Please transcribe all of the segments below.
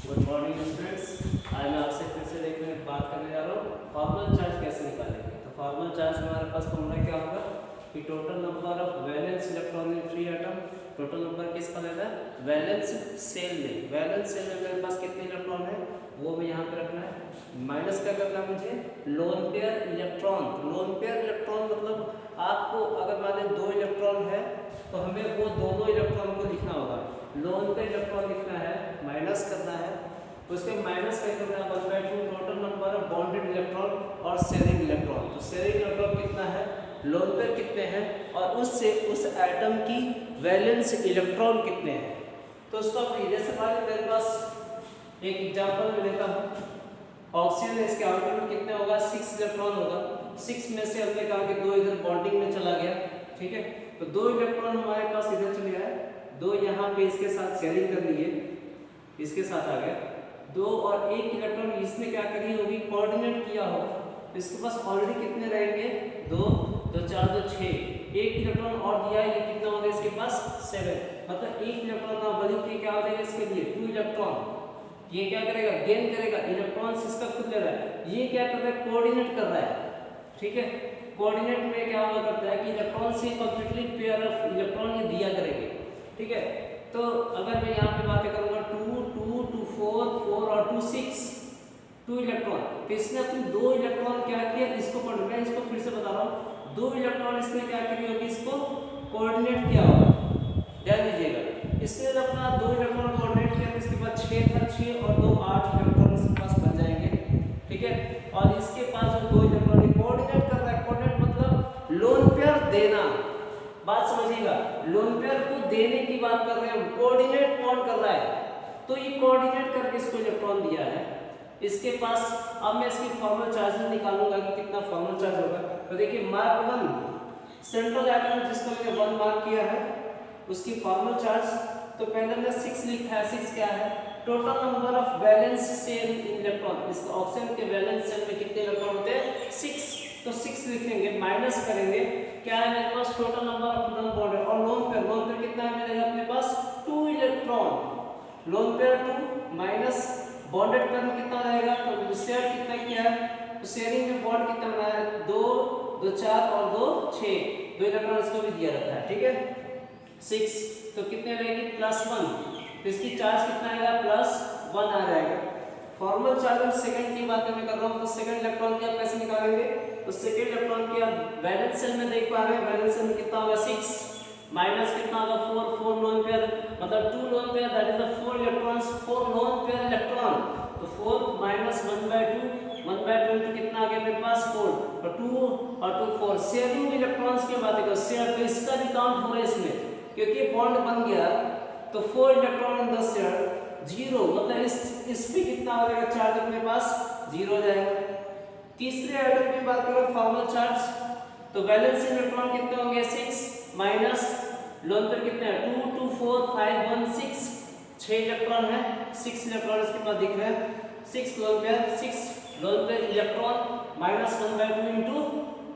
Good morning students. आज मैं आपसे फिर से देखने बात करने जा रहा हूँ फॉर्मल चार्ज कैसे निकालेंगे। तो फॉर्मल चार्ज में हमारे पास फॉर्मूला क्या होगा कि total number of valence electron in free atom. Total number किसका लेना है? वैलेंस सेल में। वैलेंस सेल में मेरे पास कितने इलेक्ट्रॉन है वो मैं यहाँ पे रखना है। माइनस क्या करना है मुझे? Lone pair electron. Lone pair electron मतलब आपको अगर मान लें 2 इलेक्ट्रॉन है तो हमें वो दोनों इलेक्ट्रॉन को लिखना होगा। लोन पे इलेक्ट्रॉन लिखना है, माइनस करना है, तो उसके माइनस का करना है 1/2 total number of bonded electron और शेयरिंग इलेक्ट्रॉन। तो शेयरिंग इलेक्ट्रॉन कितना है, लोन पे कितने हैं और उससे उस एटम की वैलेंस इलेक्ट्रॉन कितने हैं। तो उसको अपनी जैसे मान लीजिए मेरे पास एक एग्जांपल मैं लेता हूँ। ऑक्सीजन है, इसके आउटर में कितने होगा? 6 इलेक्ट्रॉन होगा। 6 में से हमने कहा कि 2 इधर बॉन्डिंग में चला गया, ठीक है। तो 2 इलेक्ट्रॉन हमारे पास इधर चले गया है, 2 यहाँ पे इसके साथ शेयरिंग कर ली है, इसके साथ आ गया 2 और 1 इलेक्ट्रॉन इसने क्या करी होगी? कोऑर्डिनेट किया होगा। इसके पास ऑलरेडी कितने रहेंगे? 2 2 4 2 6। 1 इलेक्ट्रॉन और दिया है, ये कितना होगा इसके पास? 7। मतलब 1 इलेक्ट्रॉन ना बल्कि के क्या हो जाएगा इसके लिए? 2 इलेक्ट्रॉन। ये क्या करेगा? गेन करेगा इलेक्ट्रॉन्स, इसका खुद ले रहा है। ये क्या कर रहा है? कोऑर्डिनेट कर रहा है, ठीक है। कोऑर्डिनेट में क्या हुआ करता है कि इलेक्ट्रॉन से कंप्लीटली पेयर ऑफ इलेक्ट्रॉन ये दिया करेंगे, ठीक है। तो अगर मैं यहाँ पे बातें करूँगा 2 2 2 4 4 और 2 6 2 इलेक्ट्रॉन, तो इसने अपनी 2 इलेक्ट्रॉन क्या किया? इसको मैं इसको फिर से बता रहा हूँ। 2 इलेक्ट्रॉन इसने क्या करी होगी? इसको कोऑर्डिनेट किया होगा। ध्यान दीजिएगा, इसने जब अपना 2 इलेक्ट्रॉन कोऑर्डिनेट किया तो इसके बाद 6 था, 6 और 2 8 इलेक्ट्रॉन इसके पास बन जाएंगे, ठीक है। और इसके पास जो 2 इलेक्ट्रॉन कोऑर्डिनेट कर रहा है, कोऑर्डिनेट मतलब लोन पेयर देना। बात समझिएगा, लोन पेयर को देने की बात कर रहे हैं, कोऑर्डिनेट कौन कर रहा है? तो ये कोऑर्डिनेट करके इसको इलेक्ट्रॉन दिया है इसके पास। अब मैं इसकी फॉर्मल चार्जेस निकालूंगा कि कितना फॉर्मल चार्ज होगा। तो देखिए मार्क 1 सेंट्रल एटम जिसको मैंने 1 मार्क किया है उसकी फॉर्मल चार्ज, तो पहले मैंने 6 लिखा है। 6 क्या है? Total number of valence shell in electron. इस ऑक्सीजन के वैलेंस शेल में कितने इलेक्ट्रॉन होते हैं? 6। तो 6 लिखेंगे, माइनस करेंगे, क्या है मेरे पास? Total number of non bonded. और लोन पेयर कितना है मेरे अपने पास? 2 electron. Lone pair 2 minus bonded pair में कितना रहेगा? तो शेयर कितना किया है? तो शेयरिंग में बॉन्ड कितना बनाया है? 2 2 4 और 2 6। 2 इलेक्ट्रॉन इसको भी दिया रहता है, ठीक है। 6 तो कितने रहेगी? +1। तो इसकी चार्ज कितना आएगा? +1 आ जाएगा। फॉर्मल चार्ज में सेकंड की बात मैं कर रहा हूँ, तो सेकंड इलेक्ट्रॉन की आप कैसे निकालेंगे? तो सेकंड इलेक्ट्रॉन की आप वैलेंस शेल में देख पा रहे हैं, वैलेंस शेल में कितना होगा? 6 माइनस कितना होगा? 4 4 लोन पेयर मतलब 2 lone pair, that is the 4 electrons, 4 lone pair electron. तो 4 माइनस 1/2 1/2 तो कितना आ गया मेरे पास? 4 और 2 और 2 4। शेयरिंग इलेक्ट्रॉन्स की बात करो, शेयर तो इसका भी काउंट हो रहा है इसमें, क्योंकि बॉन्ड बन गया तो 4 इलेक्ट्रॉन इन द शेयर 0, मतलब इस पे कितना हो जाएगा चार्ज अपने पास? 0 हो जाएगा। तीसरे एटम की बात करो फॉर्मल चार्ज, तो वैलेंस इलेक्ट्रॉन कितने होंगे? 6 माइनस लोन पेयर कितने हैं? 2 2 4 5 1 6। 6 इलेक्ट्रॉन है, 6 इलेक्ट्रॉन इसके पास दिख रहे हैं। 6 lone pair, 6 lone pair electron minus 1/2 into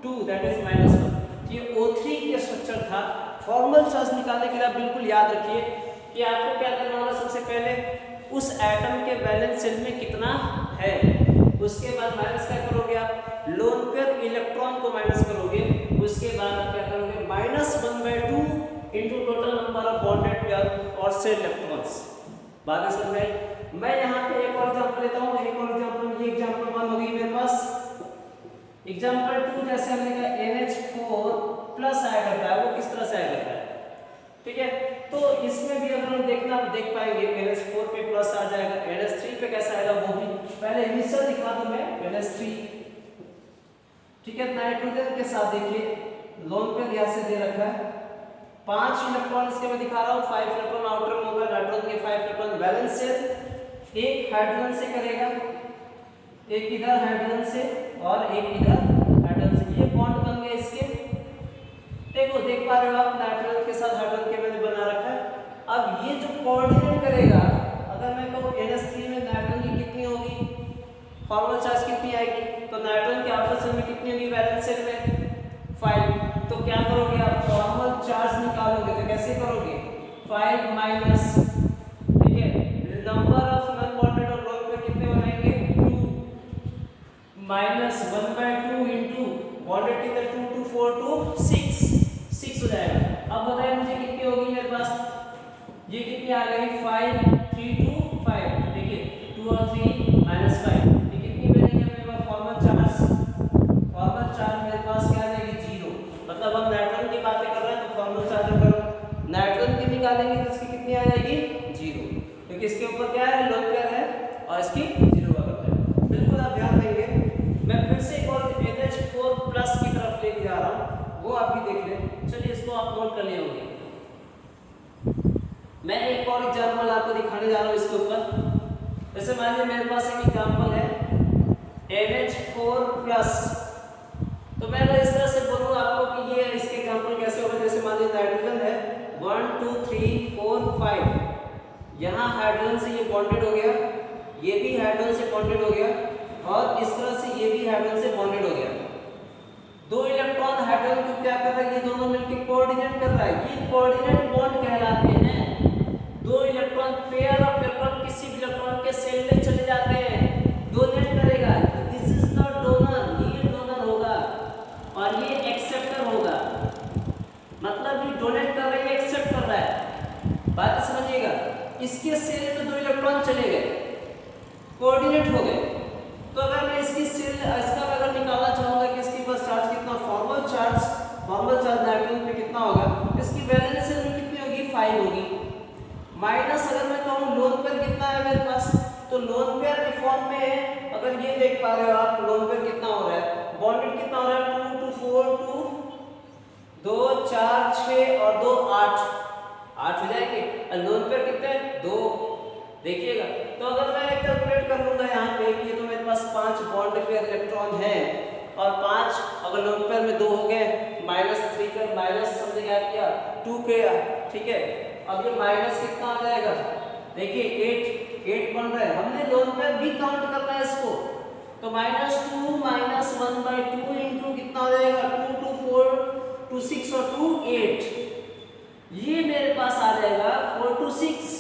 2 that is -1। ये O3 का स्ट्रक्चर था। फॉर्मल चार्ज निकालने के लिए आप बिल्कुल याद रखिए कि आपको क्या करना होगा? सबसे पहले उस एटम के वैलेंस शेल में कितना है, उसके बाद माइनस क्या करोगे आप? लोन पेयर इलेक्ट्रॉन को माइनस करोगे, उसके बाद आप क्या करोगे? -1/2 into total number of bonded pair और शेल इलेक्ट्रॉन्स। बात समझ में? मैं यहाँ पे एक और एग्जांपल लेता हूँ। एक और एग्जांपल, ये एग्जांपल 1 हो गई मेरे पास। एग्जांपल 2 जैसे हमने कहा NH4+ आया करता है, वो किस तरह से आया करता है, ठीक है। तो इसमें भी अगर हम देखना देख पाएंगे NH4 पे प्लस आ जाएगा, NH3 पे कैसा आएगा वो भी पहले इनिशियल दिखा दूं मैं। NH3, ठीक है, नाइट्रोजन के साथ देखिए लोन पे यहाँ से दे रखा है 5 इलेक्ट्रॉन इसके मैं दिखा रहा हूँ। 5 इलेक्ट्रॉन आउटर में होगा, नाइट्रोजन के 5 इलेक्ट्रॉन वैलेंस शेल एक हाइड्रोजन से करेगा, एक इधर हाइड्रोजन से और एक इधर हाइड्रोजन से, ये बॉन्ड बन गए इसके। देखो देख पा रहे हो आप, नाइट्रोजन के साथ हाइड्रोजन के मैंने बना रखा है। अब ये जो कोऑर्डिनेट करेगा, अगर मैं कहूँ NH3 में नाइट्रोजन की कितनी होगी फॉर्मल चार्ज कितनी आएगी? तो नाइट्रोजन के आउटर शेल में कितनी होगी वैलेंस शेल में? 5। तो क्या करोगे आप? फॉर्मल चार्ज निकालोगे तो कैसे करोगे? 5 माइनस, ठीक है, number of non bonded minus 1/2 into bonded कितना 2 2 4 2 6 हो जाएगा। अब बताइए मुझे कितनी होगी मेरे पास, ये कितनी आ गई 5 3 2 5, देखिए 2 और 3 माइनस 5, ये कितनी बनेगी मेरे पास फॉर्मल चार्ज मेरे पास क्या आ जाएगी 0। मतलब हम नाइट्रोजन की बातें कर रहे हैं तो फॉर्मल चार्ज अगर नाइट्रोजन की निकालेंगे तो इसकी कितनी आ जाएगी 0, क्योंकि इसके ऊपर क्या है लोन पेयर है और इसकी 0 का करता है। बिल्कुल आप ध्यान देंगे। मैं फिर से एक और NH4 प्लस की तरफ लेके जा रहा हूँ, वो आप भी देख लें। चलिए इसको आप नोट कर लिए होंगे। मैं एक और एग्जांपल आपको दिखाने जा रहा हूँ इसके ऊपर। जैसे मान लीजिए मेरे पास एक एग्जांपल है NH4 प्लस, तो मैं अगर इस तरह से बोलूँ आपको कि ये इसके एग्जांपल कैसे होगा, जैसे मान लीजिए नाइट्रोजन है 1 2 3 4 5, यहाँ हाइड्रोजन से ये बॉन्डेड हो गया, ये भी हाइड्रोजन से बॉन्डेड हो गया और इस तरह से ये भी हाइड्रोजन से बॉन्डेड हो गया। दो इलेक्ट्रॉन हाइड्रोजन को क्या कर रहा है, ये दोनों मिलकर कोऑर्डिनेट कर रहा है, ये कोऑर्डिनेट बॉन्ड कहलाते हैं। दो इलेक्ट्रॉन पेयर ऑफ इलेक्ट्रॉन किसी भी इलेक्ट्रॉन के सेल में चले जाते हैं, डोनेट करेगा, दिस इज नॉट डोनर, ये डोनर होगा और ये एक्सेप्टर होगा। मतलब ये डोनेट कर रहा है, एक्सेप्ट कर रहा है, बात समझिएगा। इसके सेल में दो इलेक्ट्रॉन चले गए, कोऑर्डिनेट हो गए, तो अगर मैं इसकी सेल इसका अगर निकालना चाहूंगा कि इसके पास चार्ज कितना, फॉर्मल चार्ज नाइट्रोजन पे कितना होगा, इसकी वैलेंस सेल में कितनी होगी 5 होगी। माइनस अगर मैं कहूँ लोन पेयर कितना है मेरे पास, तो लोन पेयर के फॉर्म में अगर ये देख पा रहे हो आप, लोन पेयर कितना हो रहा है, बॉन्डेड कितना हो रहा है 2 2 4 2 2 4 6 और 2 8 हो जाएंगे। और लोन पेयर कितने 2, देखिएगा। तो अगर मैं कैलकुलेट कर लूंगा यहाँ पे कि ये तो मेरे पास 5 बॉन्ड पेयर इलेक्ट्रॉन है और 5 अगर लोन पेयर में 2 हो गए, -3 का माइनस हमने क्या किया 2 किया, ठीक है। अब ये माइनस कितना आ जाएगा, देखिए 8 बन रहा है, हमने लोन पेयर भी काउंट करना है इसको, तो -2 -1/2 इंटू कितना हो जाएगा 2 2 4 2 6 और 2 8, ये मेरे पास आ जाएगा 4 2 6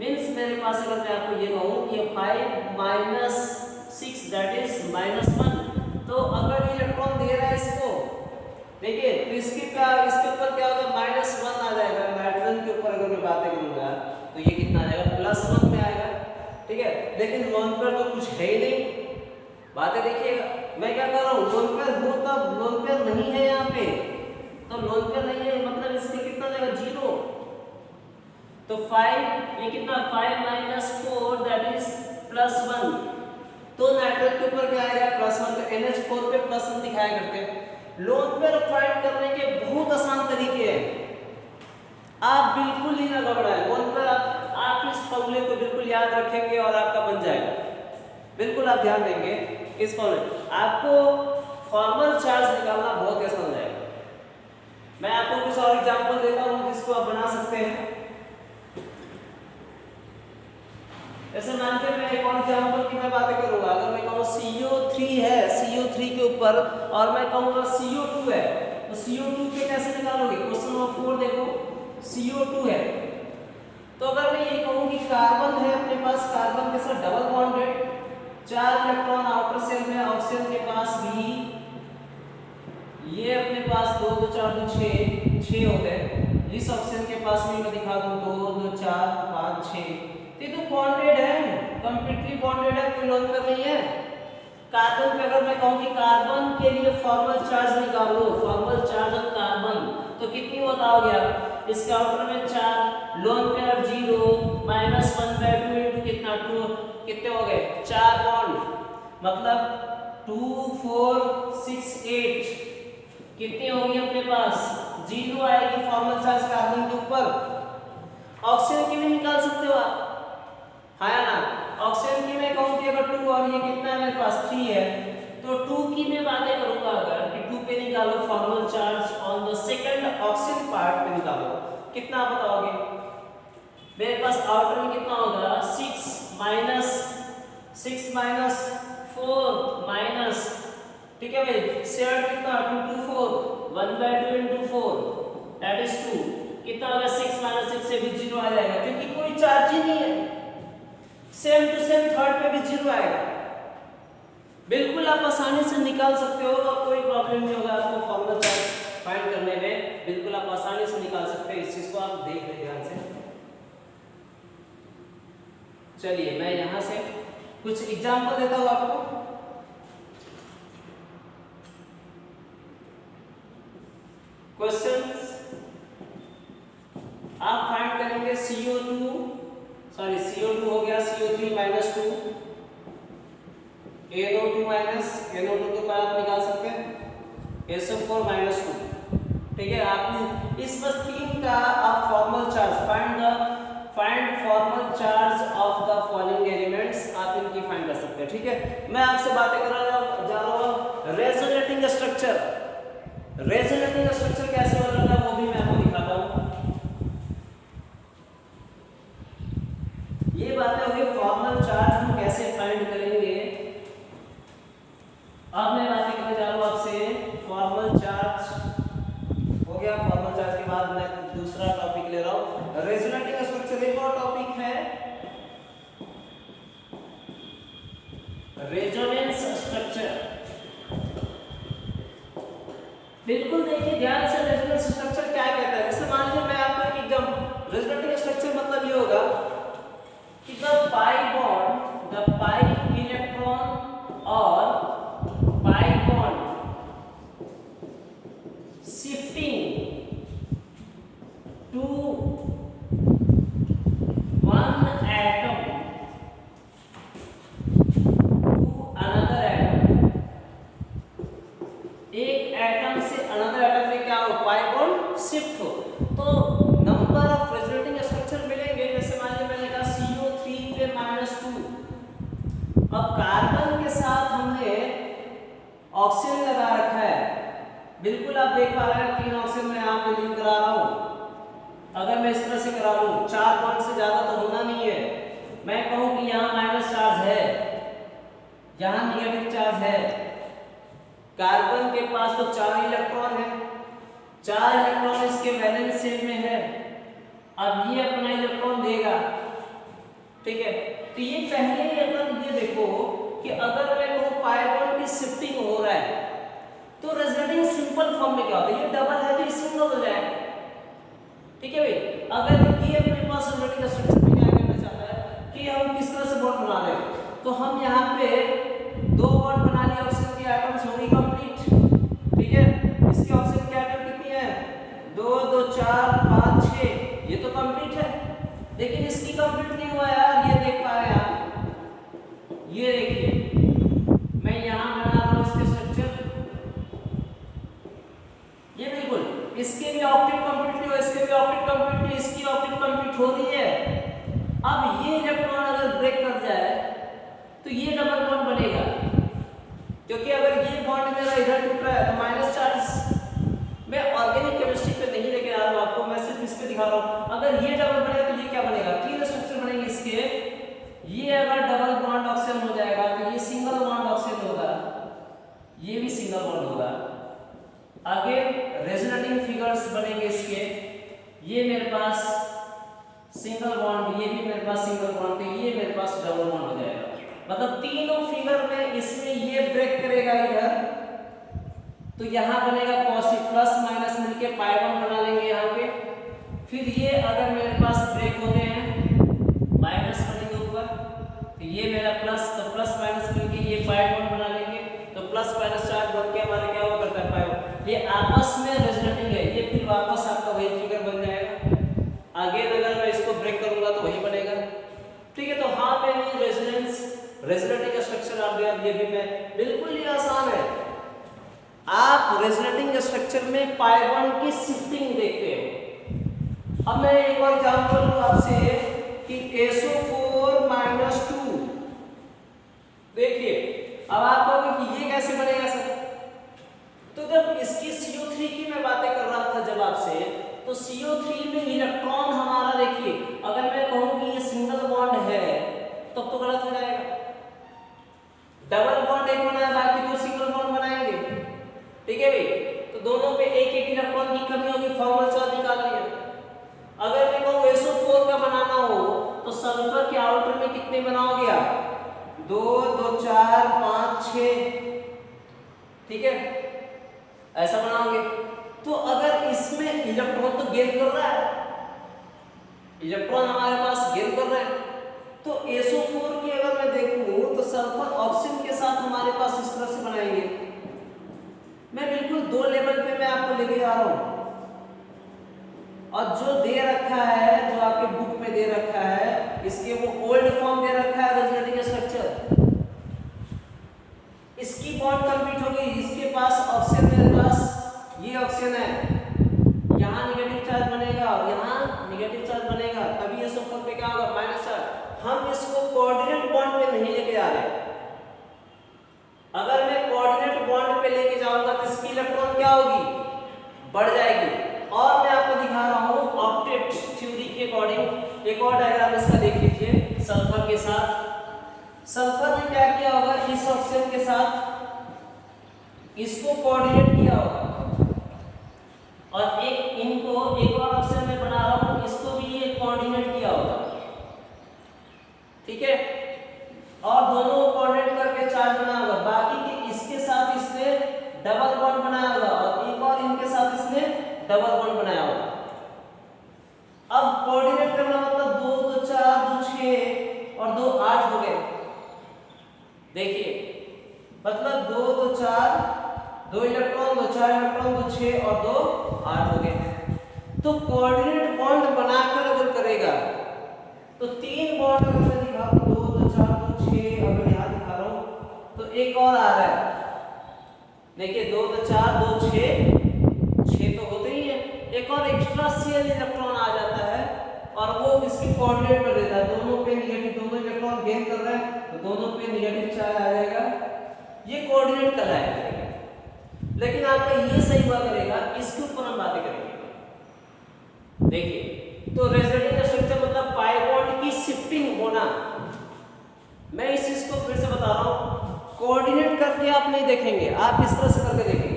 मीन्स मेरे पास अगर मैं आपको ये कहूँ ये 5 - 6 दैट इज -1, तो अगर ये इलेक्ट्रॉन दे रहा है इसको, देखिए तो इसके ऊपर क्या होगा -1 आ जाएगा। नाइट्रोजन के ऊपर अगर मैं बातें करूंगा तो ये कितना आ जाएगा +1 में आएगा, ठीक है। लेकिन लोन पेयर तो कुछ है ही नहीं, बातें देखिएगा। मैं क्या कर रहा हूँ, लोन पेयर हो तब, लोन पेयर नहीं है यहाँ पे, तो लोन पेयर नहीं है मतलब इसके कितना जाएगा 0, तो 5 ये कितना 5 - 4 दैट इज +1, तो नाइट्रोजन के ऊपर क्या आएगा +1, तो NH4 पे +1 दिखाया करते हैं। लोन पेयर फाइंड करने के बहुत आसान तरीके हैं, आप बिल्कुल ही ना घबराएं। लोन पेयर आप इस फॉर्मूले को बिल्कुल याद रखेंगे और आपका बन जाएगा, बिल्कुल आप ध्यान देंगे इस फॉर्मूले, आपको फॉर्मल चार्ज निकालना बहुत आसान हो जाएगा। मैं आपको कुछ और एग्जांपल देता हूं जिसको आप बना सकते हैं। ऐसे मानते मैं एक और एग्जांपल की मैं बातें करूंगा, अगर मैं कहूँ CO3 है, CO3 के ऊपर और मैं कहूँगा CO2 है, तो CO2 के कैसे निकालोगे, क्वेश्चन नंबर 4 देखो, CO2 है, तो अगर मैं ये कहूँ कि कार्बन है अपने पास, कार्बन के साथ double bonded, 4 electron outer shell में, ऑक्सीजन के पास भी, ये अपने पास 2 2 4 2 6 हो गए, इस ऑक्सीजन के पास भी मैं दिखा दूं 2 2 4 5 6, ये तो बॉन्डेड है, कंप्लीटली बॉन्डेड है, कोई लोन पेयर नहीं है। कार्बन पे अगर मैं कहूं कि कार्बन के लिए फॉर्मल चार्ज निकालो, फॉर्मल चार्ज ऑफ कार्बन, तो कितनी बताओगे आप, इसके आउटर में 4, लोन पेयर 0 -1/2 इंटू कितना 2, कितने हो गए 4 बॉन्ड, मतलब 2 4 6 8, कितनी होगी अपने पास 0 आएगी फॉर्मल चार्ज कार्बन के ऊपर। ऑक्सीजन की भी निकाल सकते हो आप, है ना। ऑक्सीजन की मैं कहूँ कि अगर 2 और ये कितना है मेरे पास 3 है, तो 2 की मैं बातें करूंगा अगर कि 2 पे निकालो formal charge on the second oxygen part पे निकालो, कितना बताओगे, मेरे पास आउटर में कितना होगा 6 - 4 माइनस, ठीक है भाई, शेयर कितना 2 2 4 1/2 इंटू 4 दैट इज 2, कितना होगा 6 - 6 से भी 0 आ जाएगा क्योंकि कोई चार्ज ही नहीं है। सेम टू सेम थर्ड पे भी 0 आएगा, बिल्कुल आप आसानी से निकाल सकते हो और कोई प्रॉब्लम नहीं होगा आपको फॉर्मल चार्ज फाइंड करने में। बिल्कुल आप आसानी से निकाल सकते हैं, इस चीज को आप देख लें ध्यान से। चलिए मैं यहाँ से कुछ एग्जाम्पल देता हूँ आपको। क्वेश्चंस आप फाइंड करेंगे CO2 हो गया, CO3 minus 2, NO2 minus, NO2 के बाद आप निकाल सकते हैं SO4 माइनस 2। ठीक है, आपने इस बस तीन का आप formal charge find formal charge of the following elements, आप इनकी फाइंड कर सकते हैं। ठीक है, मैं आपसे बातें कर जा रहा हूँ रेजोनेटिंग स्ट्रक्चर। रेजोनेटिंग स्ट्रक्चर कैसे बनता है वो भी मैं आपको दिखाता हूँ। ये बातें होगी फॉर्मल चार्ज हम कैसे फाइंड करेंगे। अब मैं बातें करने जा रहा हूँ आपसे फॉर्मल चार्ज हो गया। फॉर्मल चार्ज के बाद मैं दूसरा टॉपिक ले रहा हूँ रेजोनेटिंग स्ट्रक्चर। एक और टॉपिक है रेजोनेंस स्ट्रक्चर। बिल्कुल देखिए ध्यान से, रेजोनेंस स्ट्रक्चर क्या कहता है। जैसे मान लीजिए मैं आपको एक एग्जांपल, रेजोनेटिंग स्ट्रक्चर मतलब ये होगा कि द पाई इलेक्ट्रॉन और pi bond shifting to one atom to another atom. एक एटम से अनदर एटम में क्या हो, पाई बॉन्ड शिफ्ट हो, तो नंबर ऑफ रेजोनेटिंग स्ट्रक्चर मिलेंगे। जैसे मान लीजिए मैंने कहा CO3 पे -2। अब कार्बन के साथ हमने ऑक्सीजन लगा रखा है। बिल्कुल आप देख पा रहे हैं 3 ऑक्सीजन मैं यहाँ पे लिंक करा रहा हूँ। अगर मैं इस तरह से करा लूँ, 4 बॉन्ड से ज्यादा तो होना नहीं है। मैं कहूँ कि यहाँ माइनस चार्ज है, यहाँ निगेटिव चार्ज है। कार्बन के पास तो 4 इलेक्ट्रॉन है, 4 इलेक्ट्रॉन इसके वैलेंस शेल में है। अब ये अपना इलेक्ट्रॉन देगा। ठीक है, तो ये पहले ही अपन ये देखो कि अगर मैं कहूँ पाई बॉन्ड की शिफ्टिंग हो रहा है तो रेजोनेटिंग सिंपल फॉर्म में क्या होता है, ये डबल है तो ये सिंगल हो जाएगा। ठीक है भाई, अगर ये अपने पास रेजोनेटिंग स्ट्रक्चर में क्या करना चाहता है कि हम किस तरह से बॉन्ड बना रहे हैं, तो हम यहाँ पे 2 बॉन्ड बना लिए, ऑक्सीजन की एटम्स होगी कंप्लीट। ठीक है, इसके ऑक्सीजन की एटम कितनी है, 2 2 4 5 6, ये तो कंप्लीट है। लेकिन इसकी कंप्लीट नहीं हुआ यार, ये देख पा रहे हैं आप, ये देखिए मैं यहाँ बना रहा हूँ इसके स्ट्रक्चर, ये बिल्कुल इसके भी ऑक्टेट कंप्लीट नहीं हुआ, इसके भी ऑक्टेट कंप्लीट नहीं, इसकी ऑक्टेट कंप्लीट हो रही है। अब ये इलेक्ट्रॉन अगर ब्रेक कर जाए तो ये डबल बॉन्ड बनेगा, क्योंकि अगर ये बॉन्ड मेरा इधर टूट रहा है तो माइनस चार्ज। मैं ऑर्गेनिक केमिस्ट्री पे नहीं लेके आ रहा हूँ आपको, मैं सिर्फ इस पे दिखा रहा हूँ। अगर ये डबल बनेगा तो ये क्या बनेगा, 3 स्ट्रक्चर बनेंगे इसके। ये अगर डबल बॉन्ड ऑक्सीजन हो जाएगा तो ये सिंगल बॉन्ड ऑक्सीजन होगा, ये भी सिंगल बॉन्ड होगा। आगे रेजोनेटिंग फिगर्स बनेंगे इसके, ये मेरे पास सिंगल बॉन्ड, ये भी मेरे पास सिंगल बॉन्ड, तो ये मेरे पास डबल बॉन्ड हो जाएगा। मतलब तीनों फिगर में इसमें ये ब्रेक करेगा इधर, तो यहाँ बनेगा पॉजिटिव, प्लस माइनस मिलके पाई बॉन्ड बना लेंगे यहाँ पे। फिर ये अगर मेरे पास ब्रेक होते हैं माइनस बनेंगे ऊपर, तो ये मेरा प्लस, तो प्लस माइनस मिलके ये पाई बॉन्ड बना लेंगे, तो प्लस माइनस चार्ज बन के हमारे क्या हुआ करता है, पाई बॉन्ड। ये आपस में रेजोनेटिंग है, ये फिर वापस आपका वही फिगर बन जाएगा। आगे अगर मैं इसको ब्रेक करूंगा तो वही बनेगा। ठीक है, तो हाँ मैंने रेजोनेटिंग स्ट्रक्चर आप ये भी मैं बिल्कुल ही आसान है। आप रेजोनेटिंग स्ट्रक्चर में पाई बॉन्ड की शिफ्टिंग देखते हो। अब मैं एक और एग्जांपल लूं आपसे कि SO4 -2। देखिए अब आप कहोगे कि ये कैसे बनेगा सर, तो जब इसकी CO3 की मैं बातें कर रहा था जब आपसे, तो CO3 में इलेक्ट्रॉन हमारा देखिए, अगर मैं कहूं कि ये सिंगल बॉन्ड है तब तो गलत हो जाएगा। डबल बॉन्ड एक बनाया, बाकी 2 सिंगल बॉन्ड बनाएंगे। ठीक है भाई, तो दोनों पे एक एक इलेक्ट्रॉन की कमी होगी, फॉर्मल चार्ज निकालिए। अगर मैं कहूँ SO4 का बनाना हो तो सल्फर के आउटर में कितने बनाओगे आप, 2 2 4 5 6, ठीक है, ऐसा बनाओगे। तो अगर इसमें इलेक्ट्रॉन तो गेन कर रहा है, इलेक्ट्रॉन हमारे पास गेन कर रहे हैं, तो SO4 की अगर मैं देखूं तो सल्फर ऑक्सीजन के साथ हमारे पास इस तरह से बनाएंगे। मैं बिल्कुल 2 लेवल पे मैं आपको लेके जा रहा हूं, और जो दे रखा है, जो आपके बुक में दे रखा है, इसके वो ओल्ड फॉर्म दे रखा है रेजोनेटिंग स्ट्रक्चर, इसकी बॉन्ड कंप्लीट होगी, इसके पास ऑक्सीजन, मेरे पास ये ऑक्सीजन है, यहाँ नेगेटिव चार्ज बनेगा और यहाँ नेगेटिव चार्ज बनेगा, तभी ये सब पे क्या होगा, माइनस चार्ज। हम इसको कोऑर्डिनेट बॉन्ड पे नहीं लेके जा रहे। अगर मैं कोऑर्डिनेट बॉन्ड पे लेके जाऊंगा तो इसकी इलेक्ट्रॉन क्या होगी, बढ़ जाएगी। और मैं आपको दिखा रहा हूँ ऑक्टेट थ्योरी के अकॉर्डिंग एक और डायग्राम इसका देख लीजिए। सल्फर के साथ सल्फर ने क्या किया होगा, इस ऑक्सीजन के साथ इसको कोऑर्डिनेट किया होगा, और एक इनको एक और ऑक्सीजन में बना रहा हूँ, इसको भी ये कोऑर्डिनेट किया होगा, ठीक है, और दोनों को कोऑर्डिनेट करके चार्ज बना होगा। बाकी के इसके साथ इसने डबल बॉन्ड बनाया होगा, और एक और इनके साथ इसने डबल बॉन्ड बनाया होगा। अब कोऑर्डिनेट करना मतलब 2 2 4 2 6 और 2 8 हो गए। देखिए मतलब 2 2 4 2 इलेक्ट्रॉन 2 4 इलेक्ट्रॉन 2 6 और 2 8 हो गए। तो कोऑर्डिनेट बॉन्ड बनाकर अगर करेगा तो 3 बॉन्ड अगर मैं दिखा रहा हूं, 2 2 4 2 6, अगर यहां दिखा रहा हूं तो एक और आ रहा है। देखिए 2 2 4 2 6 तो होते ही है, एक और एक्स्ट्रा शेयर इलेक्ट्रॉन आ जाता है और वो इसकी कोऑर्डिनेट कर देता है। दोनों पे नेगेटिव, दोनों इलेक्ट्रॉन गेन कर रहे हैं तो दोनों पे नेगेटिव चार्ज आ जाएगा, ये कोऑर्डिनेट कर रहा है। लेकिन आपका ये सही हुआ करेगा, इसके ऊपर हम बातें करेंगे। देखिए तो रेजोनेटिंग स्ट्रक्चर मतलब पाई बॉन्ड की शिफ्टिंग होना। मैं इस चीज को फिर से बता रहा हूं, कोऑर्डिनेट करके आप नहीं देखेंगे, आप इस तरह से करके देखेंगे,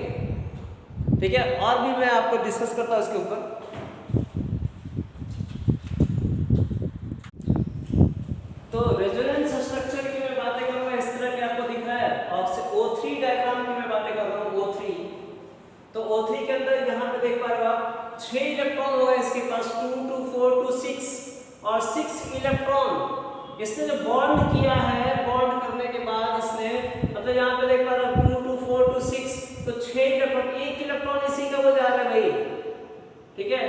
ठीक है। और भी मैं आपको डिस्कस करता हूं इसके ऊपर। तो रेजोनेंस स्ट्रक्चर की मैं बातें करूंगा, इस तरह के आपको दिख रहा है। O3 डायग्राम की मैं बातें कर रहा हूं, O3। तो O3 के अंदर यहां पे देख पा रहे हो आप 6 इलेक्ट्रॉन होगा इसके पास, 2 2 4 2 6 और 6 इलेक्ट्रॉन। इसने जो बॉन्ड किया है, बॉन्ड करने के बाद इसने मतलब यहां पे देख पा रहे हो 2 2 4 2 6, तो 6 इलेक्ट्रॉन, एक इलेक्ट्रॉन इसी का वो जा रहा है भाई, ठीक है,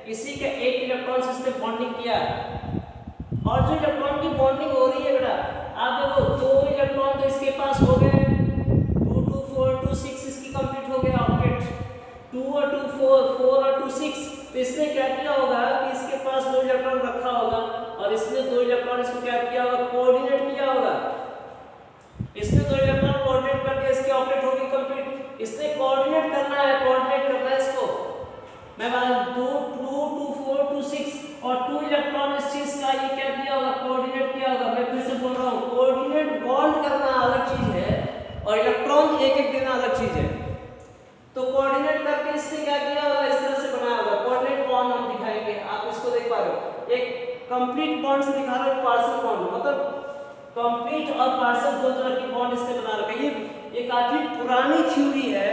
इसी के एक इलेक्ट्रॉन से इसने बॉन्डिंग किया। और जो इलेक्ट्रॉन की बॉन्डिंग हो रही है बेटा, आप देखो 2 इलेक्ट्रॉन तो इसके पास हो गए, 2 2 4 2 6 इसकी कंप्लीट हो गया ऑक्टेट, 2 और 2 4 और 2 6। तो इसने क्या किया होगा कि इसके पास 2 इलेक्ट्रॉन रखा होगा और इसने 2 इलेक्ट्रॉन इसको क्या किया होगा, कोऑर्डिनेट किया होगा। इसने 2 इलेक्ट्रॉन कोऑर्डिनेट करके इसकी ऑक्टेट होगी कंप्लीट। इसने कोऑर्डिनेट करना है, कोऑर्डिनेट करना है इसको। मैं बता 2 2 2 4 2 6 और 2 इलेक्ट्रॉन इस चीज का ये क्या किया होगा, कोऑर्डिनेट किया होगा। मैं फिर से बोल रहा हूँ, कोऑर्डिनेट बॉन्ड करना अलग चीज है और इलेक्ट्रॉन एक एक देना अलग चीज है। तो कोऑर्डिनेट करके इससे क्या किया होगा, इस तरह से बनाया होगा। कोऑर्डिनेट बॉन्ड हम दिखाएंगे, आप इसको देख पा रहे हो, एक कंप्लीट बॉन्ड से दिखा रहे हो, पार्शियल बॉन्ड, मतलब कंप्लीट और पार्शियल दो तरह की बॉन्ड इससे बना रखा है। ये काफी पुरानी थ्योरी है,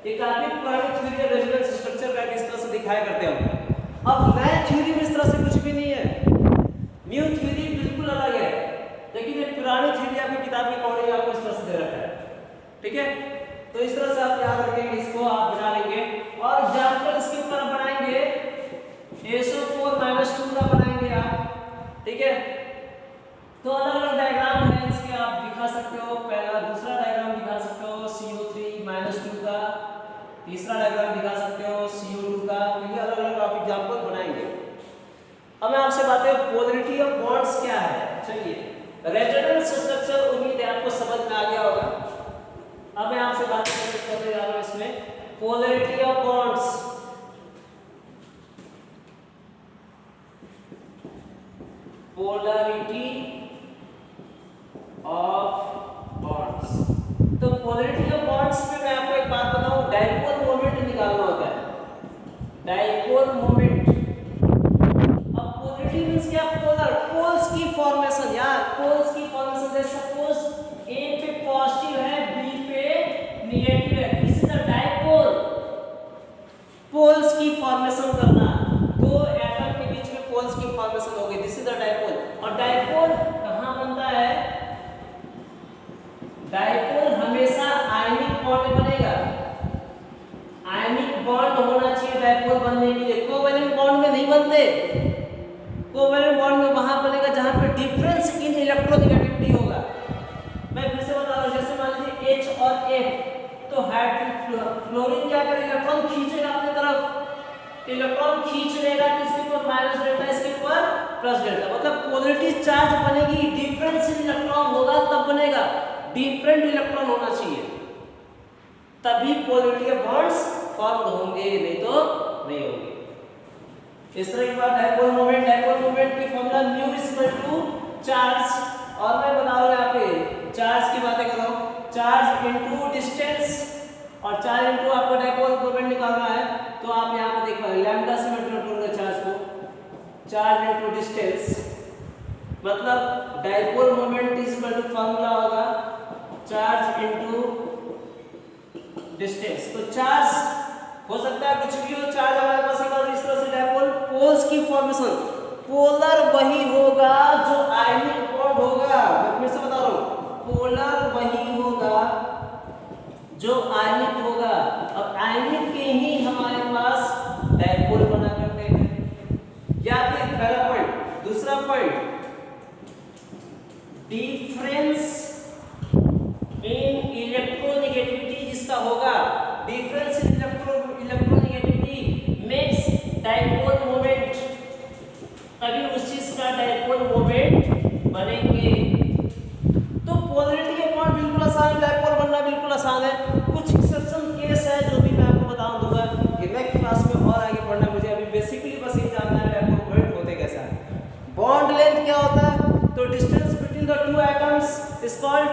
ये काफी पुरानी थ्योरी है रेजोनेंस स्ट्रक्चर का, किस तरह से दिखाया करते हैं हम। अब नए थ्योरी में इस तरह से कुछ भी नहीं है, न्यू थ्योरी बिल्कुल अलग है, लेकिन ये पुरानी थ्योरी आपकी किताब के अकॉर्डिंग आपको इस तरह से दे रखा है, ठीक है। तो इस तरह से आप याद रखेंगे, इसको आप बना लेंगे और एग्जांपल इसके ऊपर बनाएंगे, SO4 - 2 का बनाएंगे आप, ठीक है। तो अलग अलग डायग्राम है इसके, आप दिखा सकते हो। पहला दूसरा डायग्राम दिखा सकते हो CO3 - 2 का, तीसरा डायग्राम दिखा सकते हो CO2 का। तो ये अलग अलग आप एग्जांपल बनाएंगे। अब मैं आपसे बात करूं पोलैरिटी ऑफ बॉन्ड्स क्या है। चलिए रेजोनेंस स्ट्रक्चर उम्मीद है आपको समझ में आ गया होगा। अब मैं आपसे बात करने जा रहा हूं इसमें polarity of bonds. Polarity of bonds, तो पोलैरिटी ऑफ बॉन्ड्स में मैं आपको एक बात बताऊं, डाइपोल मोमेंट निकालना होता है, डाइपोल मोमेंट। अब पोलैरिटी मींस क्या, पोलर, पोल्स की फॉर्मेशन। यार पोल्स की फॉर्मेशन, जैसे सपोज चार्ज बनेगी, डिफरेंस इलेक्ट्रॉन होगा तब बनेगा, डिफरेंट इलेक्ट्रॉन होना चाहिए तभी पोलैरिटी के बॉन्ड्स फॉर्म होंगे, नहीं तो नहीं होंगे। इस तरह की बात डायपोल मोमेंट की formula mu equal to charge, और मैं बता रहा हूं यहाँ पे चार्ज की बातें कर रहा हूं, चार्ज इनटू डिस्टेंस, और चार्ज इनटू आपको डायपोल मोमेंट निकालना है तो आप यहाँ पे देख पाएंगे लैम्डा से मैं डिनोट करूंगा चार्ज को, चार्ज इनटू डिस्टेंस, मतलब dipole moment is equal to formula होगा चार्ज इनटू डिस्टेंस। तो चार्ज हो सकता है कुछ भी हो, चार्ज हमारे पास एक इस तरह से डायपोल पोल्स की फॉर्मेशन, पोलर वही होगा जो आयनिक बॉन्ड होगा, मैं फिर से बता रहा हूं, पोलर वही होगा जो आयनिक होगा, और आयनिक के ही हमारे पास डायपोल बना करते हैं। याद है पहला पॉइंट। दूसरा पॉइंट, डिफरेंस इन इलेक्ट्रोनेगेटिविटी जिसका होगा, difference in electronegativity makes dipole moment, तभी उस चीज का डायपोल मोमेंट बनेंगे। तो पोलैरिटी के बॉन्ड बिल्कुल आसान है, डायपोल बनना बिल्कुल आसान है। कुछ एक्सेप्शन केस है जो भी मैं आपको बता दूंगा कि नेक्स्ट क्लास में और आगे पढ़ना, मुझे अभी बेसिकली बस ये जानना है डायपोल मोमेंट होते कैसा है। बॉन्ड लेंथ क्या होता है, तो distance between the two atoms is called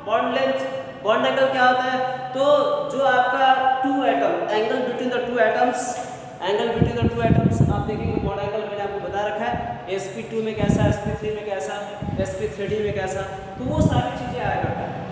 bond length. Bond angle क्या होता है, तो जो आपका two atom angle between the two atoms, angle between the two atoms आप देखेंगे बॉन्ड एंगल मैंने आपको बता रखा है, sp2 में कैसा, sp3 में कैसा, sp3d में कैसा, तो वो सारी चीजें आया करता है।